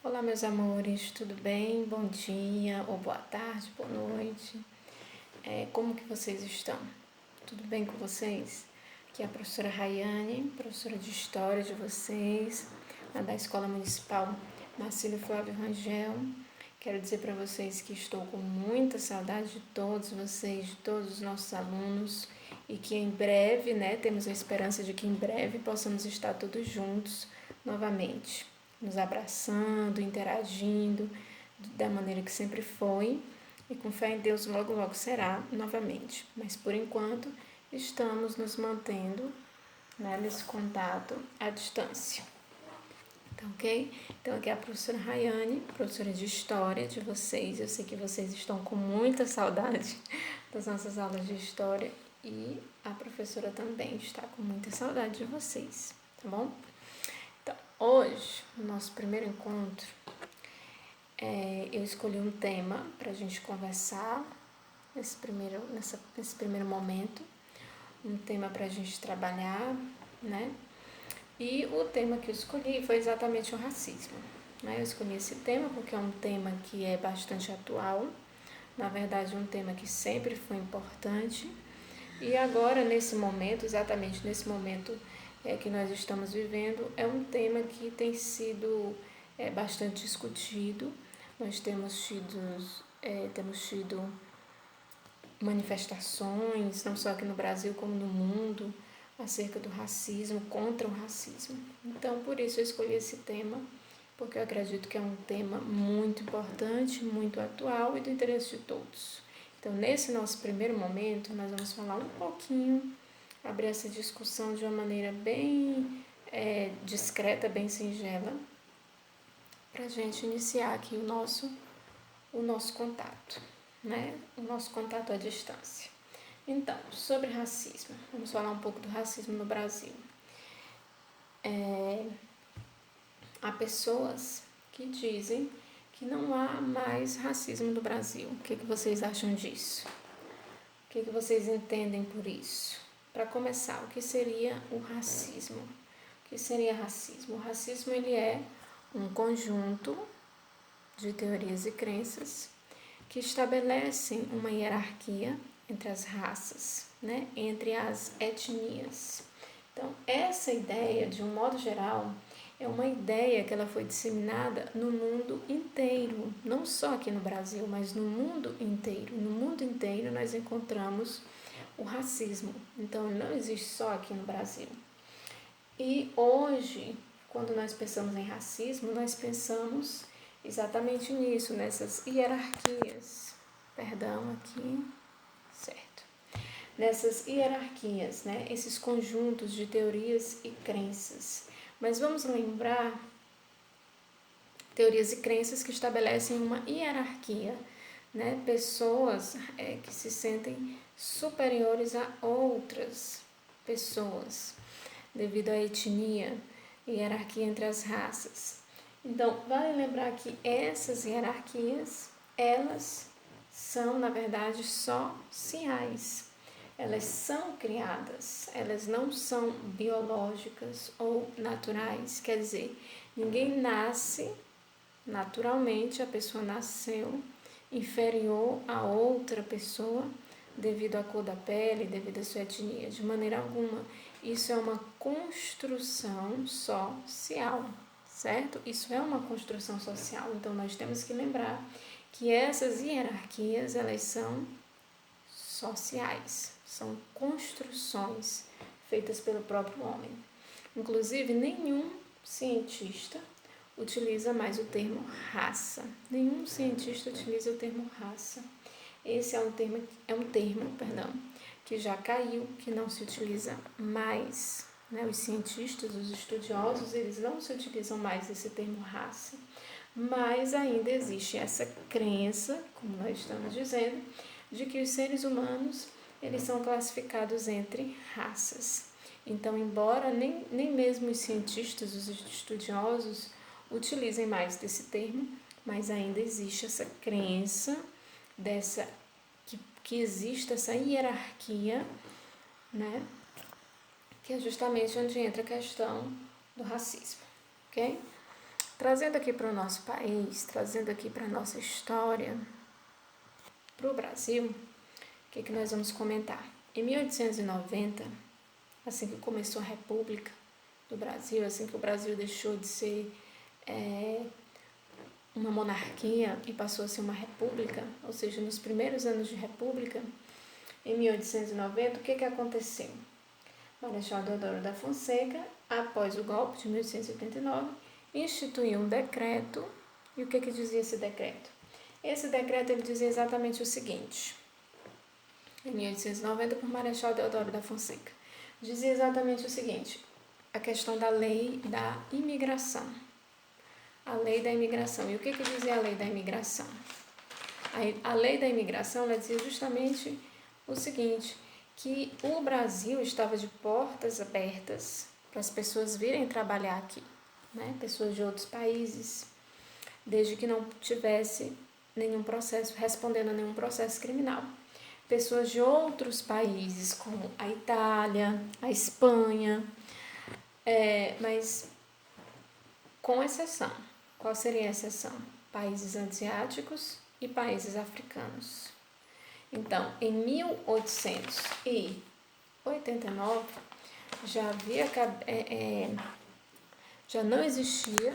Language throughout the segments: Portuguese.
Olá, meus amores, tudo bem? Bom dia, ou boa tarde, boa noite. Como que vocês estão? Tudo bem com vocês? Aqui é a professora Rayane, professora de História de vocês, lá da Escola Municipal Marcílio Flávio Rangel. Quero dizer para vocês que estou com muita saudade de todos vocês, de todos os nossos alunos, e que em breve, temos a esperança de que em breve possamos estar todos juntos novamente, nos abraçando, interagindo da maneira que sempre foi, e com fé em Deus logo logo será novamente. Mas por enquanto estamos nos mantendo, nesse contato à distância. Tá ok? Então aqui é a professora Rayane, professora de História de vocês. Eu sei que vocês estão com muita saudade das nossas aulas de História e a professora também está com muita saudade de vocês, tá bom? Então, hoje, no nosso primeiro encontro, eu escolhi um tema para a gente conversar nesse primeiro momento, um tema para a gente trabalhar, né? E o tema que eu escolhi foi exatamente o racismo. Eu escolhi esse tema porque é um tema que é bastante atual, na verdade um tema que sempre foi importante, e agora nesse momento, exatamente nesse momento que nós estamos vivendo, é um tema que tem sido bastante discutido. Nós temos tido manifestações, não só aqui no Brasil como no mundo, acerca do racismo, contra o racismo. Então, por isso eu escolhi esse tema, porque eu acredito que é um tema muito importante, muito atual e do interesse de todos. Então, nesse nosso primeiro momento, nós vamos falar um pouquinho, abrir essa discussão de uma maneira bem discreta, bem singela, para a gente iniciar aqui o nosso contato, o nosso contato à distância. Então, sobre racismo, vamos falar um pouco do racismo no Brasil. Há pessoas que dizem que não há mais racismo no Brasil. O que vocês acham disso? O que vocês entendem por isso? Para começar, o que seria o racismo? O que seria racismo? O racismo ele é um conjunto de teorias e crenças que estabelecem uma hierarquia entre as raças, entre as etnias. Então, essa ideia, de um modo geral, é uma ideia que ela foi disseminada no mundo inteiro, não só aqui no Brasil, mas no mundo inteiro. No mundo inteiro nós encontramos o racismo, então não existe só aqui no Brasil. E hoje, quando nós pensamos em racismo, nós pensamos exatamente nisso, nessas hierarquias. Perdão aqui, certo. Nessas hierarquias, esses conjuntos de teorias e crenças. Mas vamos lembrar teorias e crenças que estabelecem uma hierarquia, pessoas que se sentem superiores a outras pessoas, devido à etnia, hierarquia entre as raças. Então, vale lembrar que essas hierarquias, elas são, na verdade, sociais. Elas são criadas, elas não são biológicas ou naturais. Quer dizer, ninguém nasce naturalmente, a pessoa nasceu inferior a outra pessoa devido à cor da pele, devido à sua etnia, de maneira alguma. Isso é uma construção social, certo? Isso é uma construção social. Então, nós temos que lembrar que essas hierarquias, elas são sociais, são construções feitas pelo próprio homem. Inclusive, nenhum cientista utiliza mais o termo raça. Nenhum cientista utiliza o termo raça. Esse é um termo, que já caiu, que não se utiliza mais. Os cientistas, os estudiosos, eles não se utilizam mais esse termo raça. Mas ainda existe essa crença, como nós estamos dizendo, de que os seres humanos eles são classificados entre raças. Então, embora nem mesmo os cientistas, os estudiosos, utilizem mais desse termo, mas ainda existe essa crença que existe essa hierarquia, que é justamente onde entra a questão do racismo, ok? trazendo aqui para o nosso país, trazendo aqui para a nossa história, para o Brasil, o que nós vamos comentar? Em 1890, assim que começou a República do Brasil, assim que o Brasil deixou de ser uma monarquia e passou a ser uma república, ou seja, nos primeiros anos de república, em 1890, o que aconteceu? Marechal Deodoro da Fonseca, após o golpe de 1889, instituiu um decreto. E o que dizia esse decreto? Esse decreto ele dizia exatamente o seguinte, em 1890, por Marechal Deodoro da Fonseca. Dizia exatamente o seguinte, a questão da lei da imigração. A lei da imigração. E o que dizia a lei da imigração? A lei da imigração ela dizia justamente o seguinte, que o Brasil estava de portas abertas para as pessoas virem trabalhar aqui, né? Pessoas de outros países, desde que não tivesse nenhum processo, respondendo a nenhum processo criminal. Pessoas de outros países, como a Itália, a Espanha, mas com exceção. Qual seria a exceção? Países asiáticos e países africanos. Então, em 1889, já não existia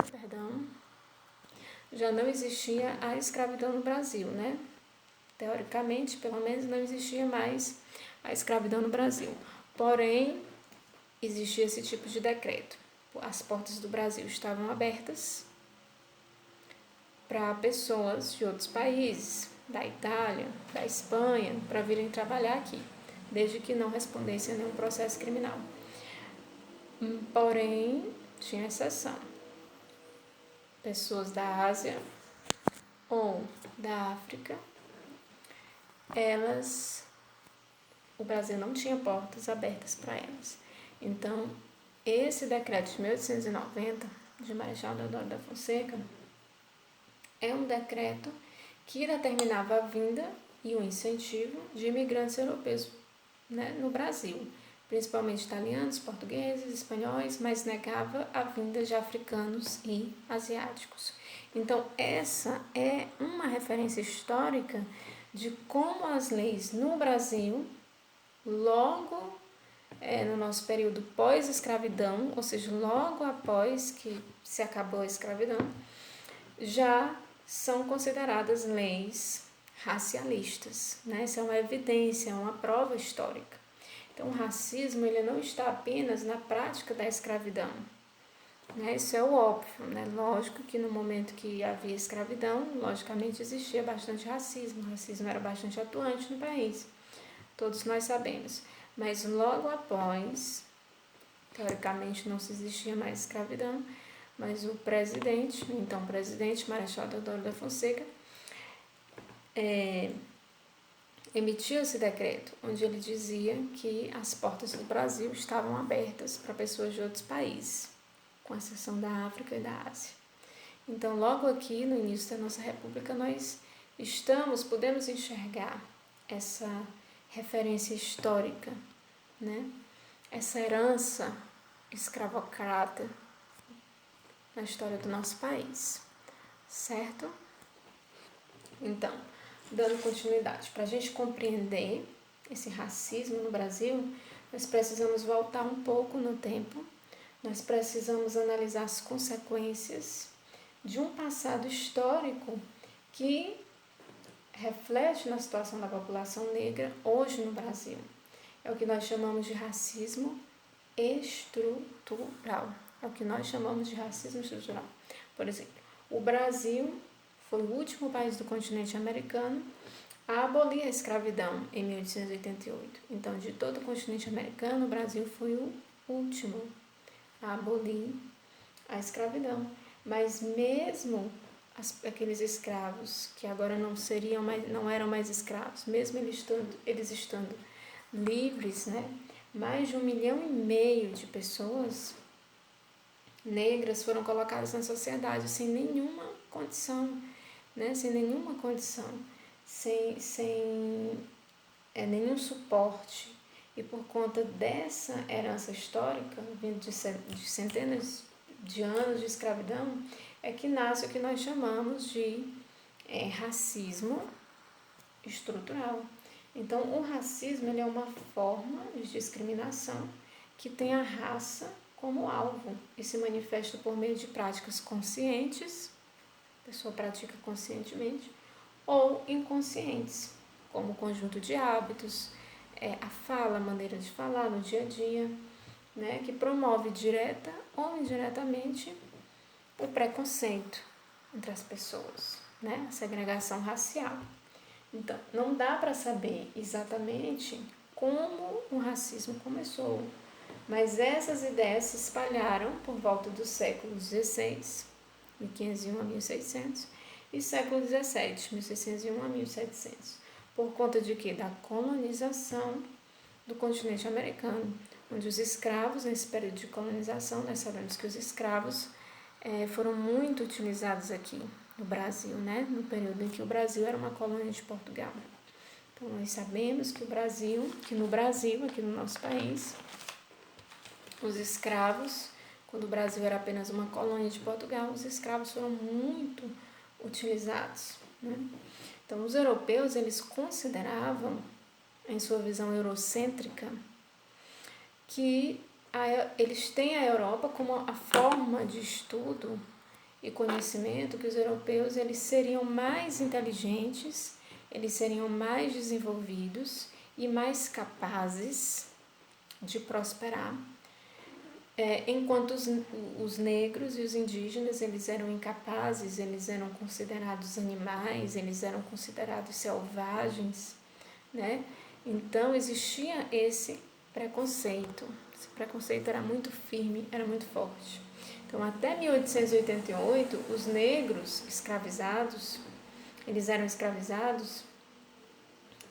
a escravidão no Brasil, né? Teoricamente, pelo menos, não existia mais a escravidão no Brasil. Porém, existia esse tipo de decreto. As portas do Brasil estavam abertas para pessoas de outros países, da Itália, da Espanha, para virem trabalhar aqui, desde que não respondessem a nenhum processo criminal. Porém, tinha exceção. Pessoas da Ásia ou da África, o Brasil não tinha portas abertas para elas. Então, esse decreto de 1890, de Marechal Deodoro da Fonseca, é um decreto que determinava a vinda e o incentivo de imigrantes europeus, né, no Brasil, principalmente italianos, portugueses, espanhóis, mas negava a vinda de africanos e asiáticos. Então, essa é uma referência histórica de como as leis no Brasil, logo no nosso período pós-escravidão, ou seja, logo após que se acabou a escravidão, já são consideradas leis racialistas, né? Isso é uma evidência, é uma prova histórica. Então, o racismo ele não está apenas na prática da escravidão, né? Isso é o óbvio, né? Lógico que no momento que havia escravidão, logicamente existia bastante racismo, o racismo era bastante atuante no país, todos nós sabemos. Mas logo após, teoricamente não se existia mais escravidão, mas o presidente, então presidente Marechal Deodoro da Fonseca, emitiu esse decreto, onde ele dizia que as portas do Brasil estavam abertas para pessoas de outros países, com exceção da África e da Ásia. Então, logo aqui no início da nossa República, nós podemos enxergar essa referência histórica, né? Essa herança escravocrata na história do nosso país, certo? Então, dando continuidade, para a gente compreender esse racismo no Brasil, nós precisamos voltar um pouco no tempo, nós precisamos analisar as consequências de um passado histórico que reflete na situação da população negra hoje no Brasil. É o que nós chamamos de racismo estrutural. É o que nós chamamos de racismo estrutural. Por exemplo, o Brasil foi o último país do continente americano a abolir a escravidão em 1888. Então, de todo o continente americano, o Brasil foi o último a abolir a escravidão. Mas mesmo aqueles escravos que agora não eram mais escravos, mesmo eles estando livres, né? Mais de 1,5 milhão de pessoas negras foram colocadas na sociedade sem nenhuma condição, né? Sem nenhum suporte. E por conta dessa herança histórica, vindo de centenas de anos de escravidão, é que nasce o que nós chamamos de racismo estrutural. Então, o racismo ele é uma forma de discriminação que tem a raça como alvo e se manifesta por meio de práticas conscientes, a pessoa pratica conscientemente, ou inconscientes, como o conjunto de hábitos, a fala, a maneira de falar no dia a dia, né, que promove direta ou indiretamente o preconceito entre as pessoas, né, a segregação racial. Então, não dá para saber exatamente como o racismo começou, mas essas ideias se espalharam por volta do século XVI, 1501 a 1600, e século XVII, 1601 a 1700, por conta de quê? Da colonização do continente americano, onde os escravos, nesse período de colonização, nós sabemos que os escravos foram muito utilizados aqui no Brasil, né? No período em que o Brasil era uma colônia de Portugal. Então, nós sabemos que no Brasil, aqui no nosso país, os escravos, quando o Brasil era apenas uma colônia de Portugal, os escravos foram muito utilizados, né? Então, os europeus, eles consideravam, em sua visão eurocêntrica, que eles têm a Europa como a forma de estudo e conhecimento, que os europeus eles seriam mais inteligentes, eles seriam mais desenvolvidos e mais capazes de prosperar, enquanto os negros e os indígenas eles eram incapazes, eles eram considerados animais, eles eram considerados selvagens, né? Então existia esse preconceito era muito firme, era muito forte. Então, até 1888, os negros escravizados, eles eram escravizados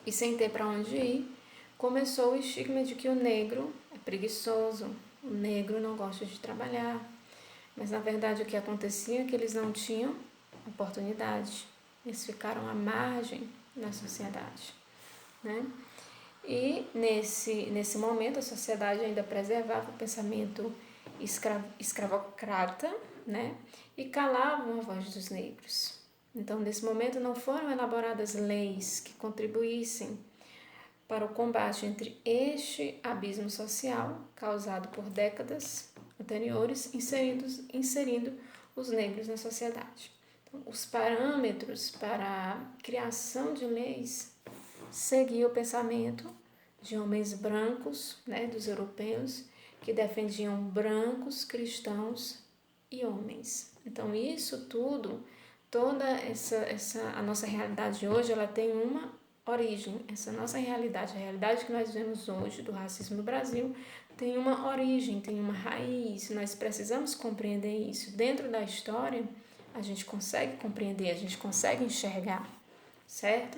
e sem ter para onde ir, começou o estigma de que o negro é preguiçoso, o negro não gosta de trabalhar. Mas, na verdade, o que acontecia é que eles não tinham oportunidade, eles ficaram à margem da sociedade, né? E nesse momento a sociedade ainda preservava o pensamento escravocrata, né? E calavam a voz dos negros. Então, nesse momento não foram elaboradas leis que contribuíssem para o combate entre este abismo social causado por décadas anteriores, inserindo os negros na sociedade. Então, os parâmetros para a criação de leis seguia o pensamento de homens brancos, né, dos europeus, que defendiam brancos, cristãos e homens. Então, isso tudo, a nossa realidade hoje, ela tem uma origem. Essa nossa realidade, a realidade que nós vemos hoje do racismo no Brasil, tem uma origem, tem uma raiz. Nós precisamos compreender isso. Dentro da história, a gente consegue compreender, a gente consegue enxergar, certo?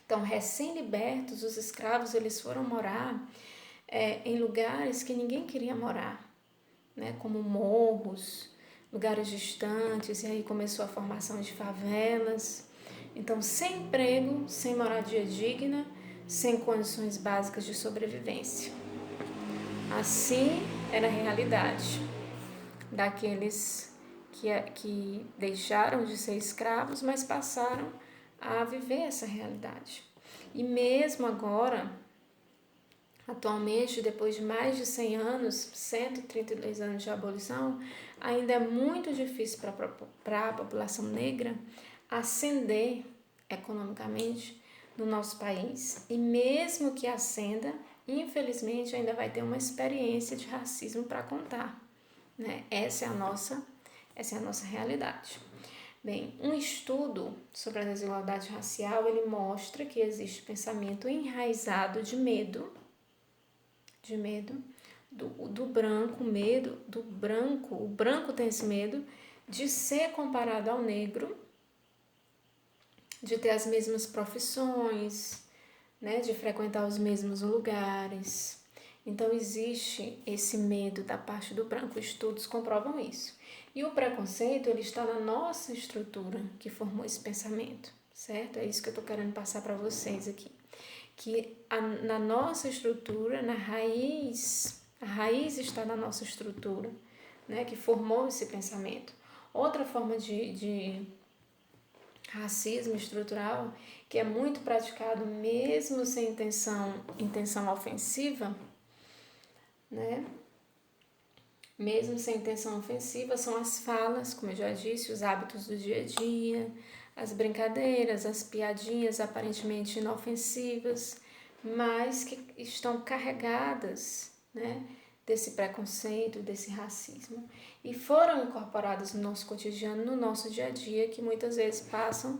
Então, recém-libertos, os escravos eles foram morar em lugares que ninguém queria morar, né? Como morros, lugares distantes, e aí começou a formação de favelas. Então, sem emprego, sem moradia digna, sem condições básicas de sobrevivência. Assim era a realidade daqueles que deixaram de ser escravos, mas passaram a viver essa realidade. E mesmo agora, atualmente, depois de mais de 100 anos, 132 anos de abolição, ainda é muito difícil para a população negra ascender economicamente no nosso país. E mesmo que ascenda, infelizmente ainda vai ter uma experiência de racismo para contar, né? Essa é a nossa realidade. Bem, um estudo sobre a desigualdade racial, ele mostra que existe pensamento enraizado de medo do branco, o branco tem esse medo de ser comparado ao negro, de ter as mesmas profissões, né, de frequentar os mesmos lugares. Então, existe esse medo da parte do branco. Estudos comprovam isso. E o preconceito, ele está na nossa estrutura que formou esse pensamento, certo? É isso que eu estou querendo passar para vocês aqui. Que na nossa estrutura, a raiz está na nossa estrutura, né? Que formou esse pensamento. Outra forma de racismo estrutural, que é muito praticado mesmo sem intenção ofensiva, né? Mesmo sem intenção ofensiva, são as falas, como eu já disse, os hábitos do dia a dia, as brincadeiras, as piadinhas aparentemente inofensivas, mas que estão carregadas, né, desse preconceito, desse racismo, e foram incorporadas no nosso cotidiano, no nosso dia a dia, que muitas vezes passam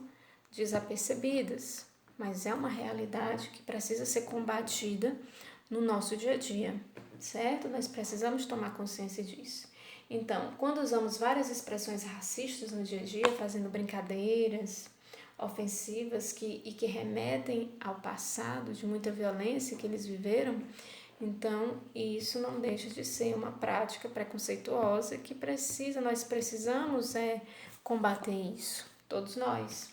desapercebidas, mas é uma realidade que precisa ser combatida no nosso dia a dia, certo? Nós precisamos tomar consciência disso. Então, quando usamos várias expressões racistas no dia a dia, fazendo brincadeiras ofensivas e que remetem ao passado de muita violência que eles viveram, então isso não deixa de ser uma prática preconceituosa que nós precisamos combater isso, todos nós.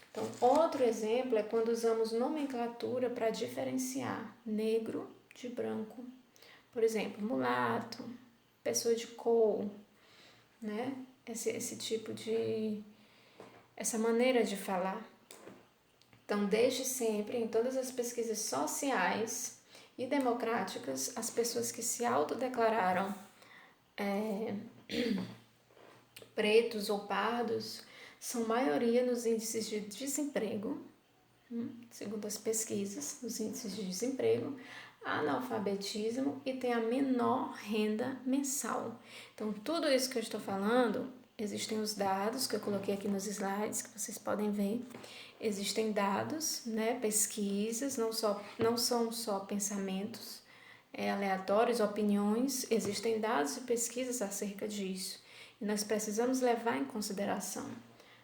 Então, outro exemplo é quando usamos nomenclatura para diferenciar negro de branco. Por exemplo, mulato, pessoa de cor, né? Essa maneira de falar. Então, desde sempre, em todas as pesquisas sociais e democráticas, as pessoas que se autodeclararam pretos ou pardos são maioria nos índices de desemprego, segundo as pesquisas, nos índices de desemprego, analfabetismo e tem a menor renda mensal. Então, tudo isso que eu estou falando, existem os dados que eu coloquei aqui nos slides, que vocês podem ver. Existem dados, né, pesquisas, não são só pensamentos aleatórios, opiniões, existem dados e pesquisas acerca disso. E nós precisamos levar em consideração,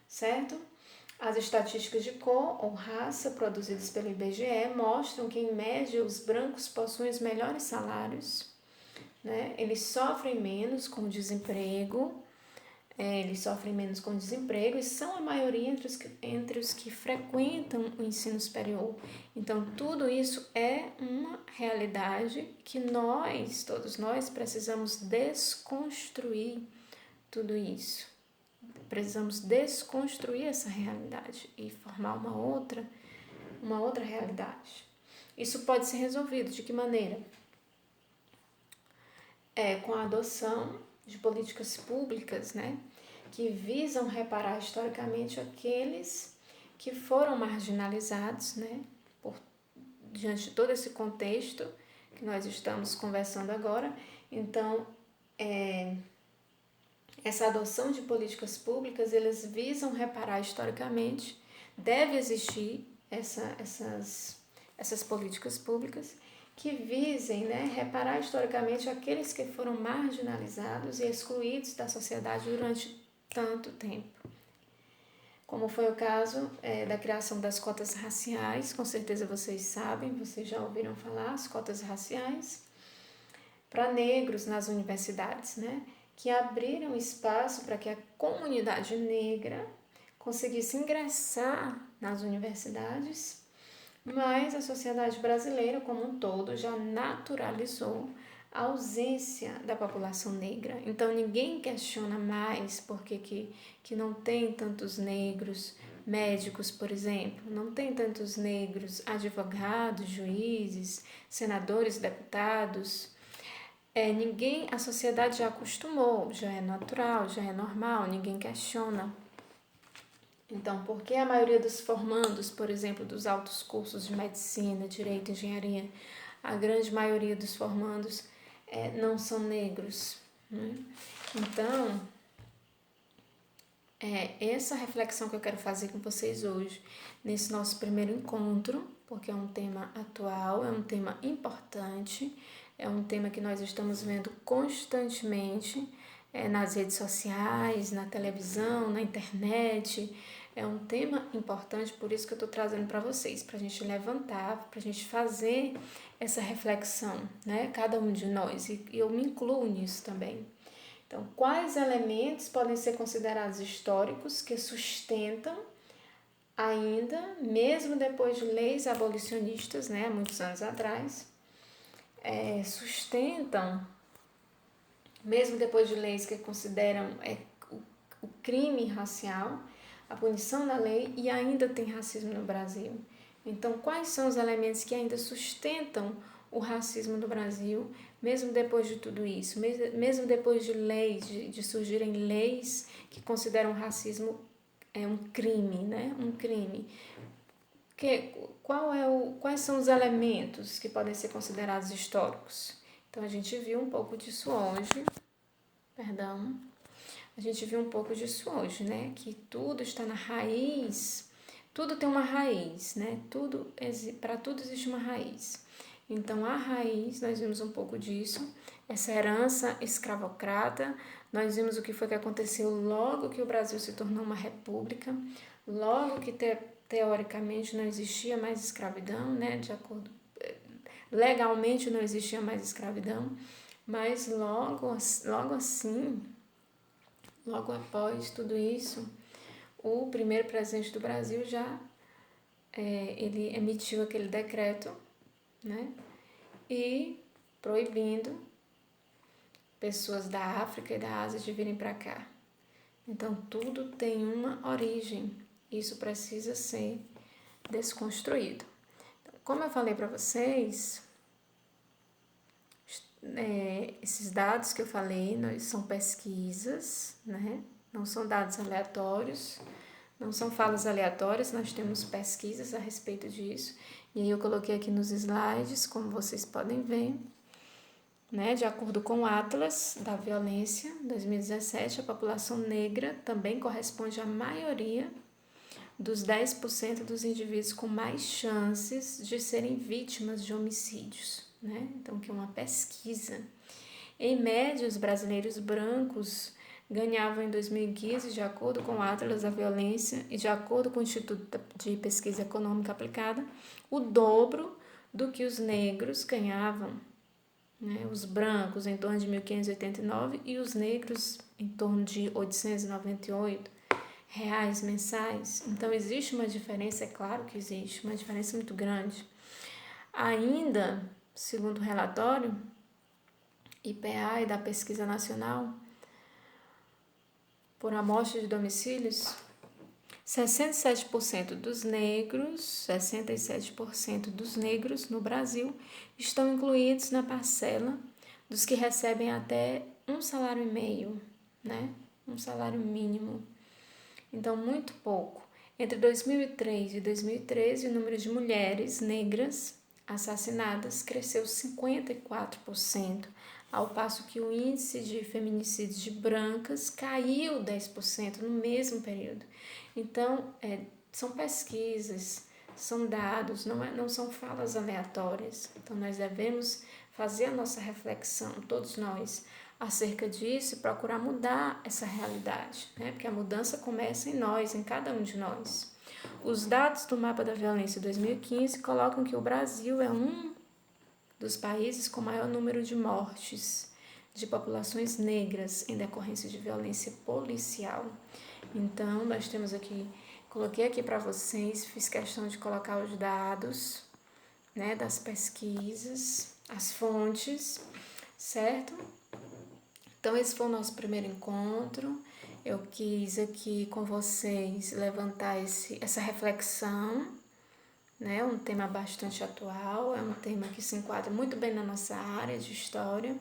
certo? As estatísticas de cor ou raça produzidas pelo IBGE mostram que, em média, os brancos possuem os melhores salários, né? Eles sofrem menos com o desemprego, e são a maioria entre os que frequentam o ensino superior. Então, tudo isso é uma realidade que todos nós, precisamos desconstruir tudo isso. Precisamos desconstruir essa realidade e formar uma outra realidade. Isso pode ser resolvido de que maneira? Com a adoção de políticas públicas, né, que visam reparar historicamente aqueles que foram marginalizados, né, diante de todo esse contexto que nós estamos conversando agora. Então, essa adoção de políticas públicas, eles visam reparar historicamente, deve existir essas políticas públicas que visem, né, reparar historicamente aqueles que foram marginalizados e excluídos da sociedade durante tanto tempo. Como foi o caso da criação das cotas raciais, com certeza vocês sabem, vocês já ouviram falar, as cotas raciais, para negros nas universidades, né, que abriram espaço para que a comunidade negra conseguisse ingressar nas universidades, mas a sociedade brasileira como um todo já naturalizou a ausência da população negra. Então ninguém questiona mais por que não tem tantos negros médicos, por exemplo, não tem tantos negros advogados, juízes, senadores, deputados. A sociedade já acostumou, já é natural, já é normal, ninguém questiona. Então, por que a maioria dos formandos, por exemplo, dos altos cursos de medicina, direito, engenharia, a grande maioria dos formandos não são negros, né? Então, essa reflexão que eu quero fazer com vocês hoje, nesse nosso primeiro encontro, porque é um tema atual, é um tema importante, é um tema que nós estamos vendo constantemente nas redes sociais, na televisão, na internet. É um tema importante, por isso que eu estou trazendo para vocês, para a gente levantar, para a gente fazer essa reflexão, né? Cada um de nós, e eu me incluo nisso também. Então, quais elementos podem ser considerados históricos que sustentam ainda, mesmo depois de leis abolicionistas, né, há muitos anos atrás, sustentam, mesmo depois de leis que consideram crime racial, a punição da lei, e ainda tem racismo no Brasil. Então, quais são os elementos que ainda sustentam o racismo no Brasil, mesmo depois de tudo isso, mesmo depois de leis, de surgirem leis que consideram o racismo um crime, né? Um crime. Quais são os elementos que podem ser considerados históricos? Então, a gente viu um pouco disso hoje, a gente viu um pouco disso hoje, né? Que tudo está na raiz, tudo tem uma raiz, né? Para tudo existe uma raiz. Então, a raiz, nós vimos um pouco disso, essa herança escravocrata, nós vimos o que foi que aconteceu logo que o Brasil se tornou uma república, logo que teoricamente não existia mais escravidão, né? Legalmente não existia mais escravidão, mas logo assim, logo após tudo isso, o primeiro presidente do Brasil ele emitiu aquele decreto, né? E proibindo pessoas da África e da Ásia de virem para cá. Então, tudo tem uma origem. Isso precisa ser desconstruído. Então, como eu falei para vocês, esses dados que eu falei são pesquisas, né? Não são dados aleatórios, não são falas aleatórias, nós temos pesquisas a respeito disso. E aí eu coloquei aqui nos slides, como vocês podem ver, né? De acordo com o Atlas da Violência, 2017, a população negra também corresponde à maioria dos 10% dos indivíduos com mais chances de serem vítimas de homicídios, né? Então, que é uma pesquisa. Em média, os brasileiros brancos ganhavam em 2015, de acordo com o Atlas da Violência e de acordo com o Instituto de Pesquisa Econômica Aplicada, o dobro do que os negros ganhavam, né? Os brancos em torno de 1.589 e os negros em torno de 898 reais mensais. Então, existe uma diferença, é claro que existe, uma diferença muito grande. Ainda, segundo o relatório IPA e da Pesquisa Nacional por amostra de domicílios, 67% dos negros no Brasil estão incluídos na parcela dos que recebem até um salário e meio, né? Um salário mínimo. Então, muito pouco. Entre 2003 e 2013, o número de mulheres negras assassinadas cresceu 54%, ao passo que o índice de feminicídios de brancas caiu 10% no mesmo período. Então, são pesquisas, são dados, não são falas aleatórias. Então, nós devemos fazer a nossa reflexão, todos nós, acerca disso e procurar mudar essa realidade, né? Porque a mudança começa em nós, em cada um de nós. Os dados do Mapa da Violência 2015 colocam que o Brasil é um dos países com maior número de mortes de populações negras em decorrência de violência policial. Então, nós temos aqui, coloquei aqui para vocês, fiz questão de colocar os dados, né, das pesquisas, as fontes, certo? Então, esse foi o nosso primeiro encontro. Eu quis aqui com vocês levantar essa reflexão, né? Um tema bastante atual, é um tema que se enquadra muito bem na nossa área de história,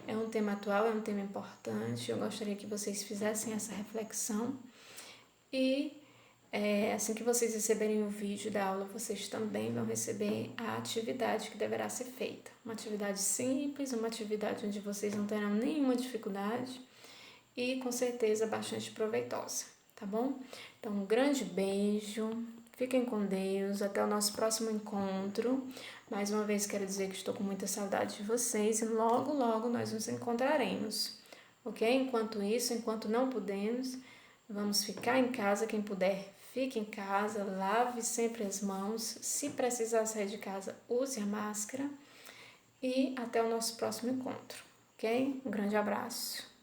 é um tema atual, é um tema importante. Eu gostaria que vocês fizessem essa reflexão e assim que vocês receberem o vídeo da aula, vocês também vão receber a atividade que deverá ser feita. Uma atividade simples, uma atividade onde vocês não terão nenhuma dificuldade e com certeza bastante proveitosa, tá bom? Então, um grande beijo, fiquem com Deus, até o nosso próximo encontro. Mais uma vez quero dizer que estou com muita saudade de vocês e logo, logo nós nos encontraremos, ok? Enquanto isso, enquanto não podemos, vamos ficar em casa, quem puder, fique em casa, lave sempre as mãos, se precisar sair de casa, use a máscara e até o nosso próximo encontro, ok? Um grande abraço.